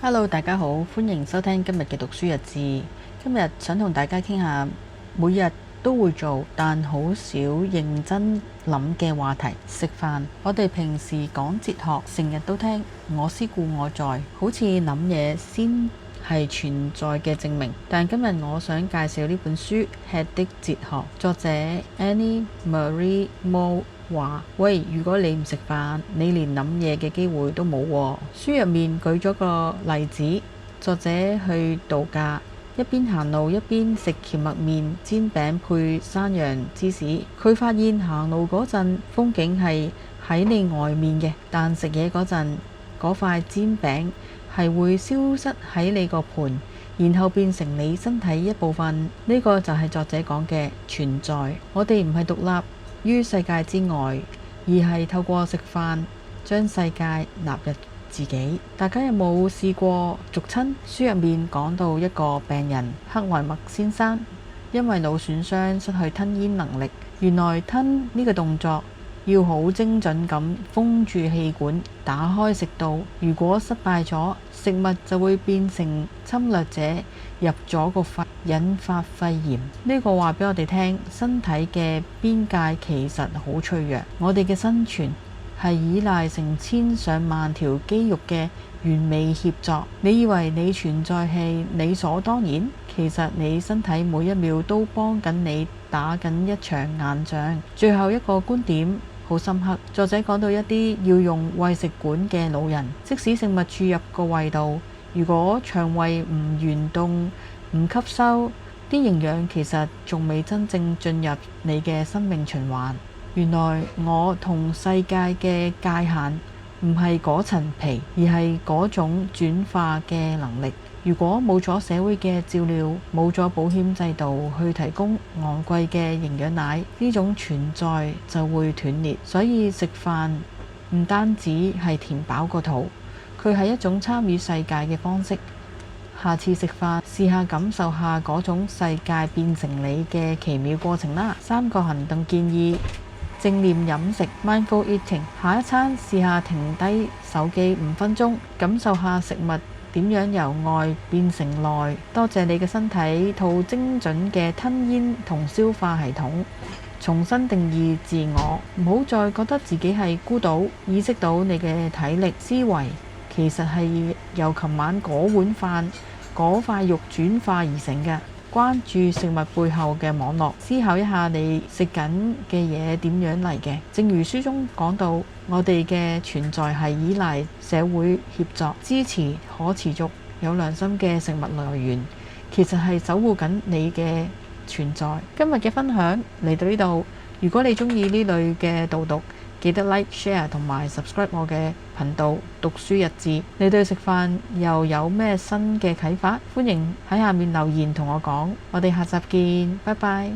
Hello，大家好，歡迎收聽今日嘅讀書日誌。今日想同大家傾下每日都會做但好少認真諗嘅話題——食飯。我哋平時講哲學，成日都聽我思故我在，好似諗嘢先係存在嘅證明。但今日我想介紹呢本書《吃的哲學》，作者 Annie Marie Moore 話：喂，如果你唔食飯，你連諗嘢嘅機會都冇喎。書入面舉咗個例子，作者去度假，一邊行路一邊食蕎麥麵、煎餅配山羊芝士。佢發現行路嗰陣風景係喺你外面嘅，但食嘢嗰陣嗰塊煎餅係會消失喺你個盤，然後變成你身體一部分。呢個就係作者講嘅存在。我哋唔係獨立於世界之外，而係透過食飯將世界納入自己。大家有冇試過俗親？書入面講到一個病人克維默先生，因為腦損傷失去吞咽能力。原來吞呢個動作要好精準咁封住氣管，打開食道。如果失敗咗，食物就會變成侵略者入咗個肺，引發肺炎。呢個話俾我哋聽，身體嘅邊界其實好脆弱。我哋嘅生存係依賴成千上萬條肌肉嘅完美協作。你以為你存在係理所當然？其實你身體每一秒都幫緊你打緊一場硬仗。最後一個觀點好深刻，作者講到一啲要用胃食管嘅老人，即使食物注入個胃度，如果腸胃唔蠕動、唔吸收啲營養，其實仲未真正進入你嘅生命循環。原來我同世界嘅界限唔係嗰層皮，而係嗰種轉化嘅能力。如果冇咗社會嘅照料，冇咗保險制度去提供昂貴嘅營養奶，呢種存在就會斷裂。所以食飯唔單止係填飽個肚，佢係一種參與世界嘅方式。下次食飯試下感受下嗰種世界變成你嘅奇妙過程啦。3個行動建議：正念飲食 （mindful eating）， 下一餐試下停低手機5分鐘，感受下食物點樣由外變成內。多謝你嘅身體套精準嘅吞咽同消化系統。重新定義自我，唔好再覺得自己係孤島。意識到你嘅體力思維其實係由琴晚嗰碗飯嗰塊肉轉化而成嘅。關注食物背後嘅網絡，思考一下你食緊嘅嘢點樣嚟嘅。正如書中講到，我哋嘅存在係依賴社會協作，支持可持續有良心嘅食物來源，其實係守護緊你嘅存在。今日嘅分享嚟到呢度，如果你鍾意呢類嘅導讀，記得 like、share 同埋 subscribe 我嘅頻道讀書日誌。你對食飯又有咩新嘅啟發？歡迎喺下面留言同我講。我哋下集見，拜拜。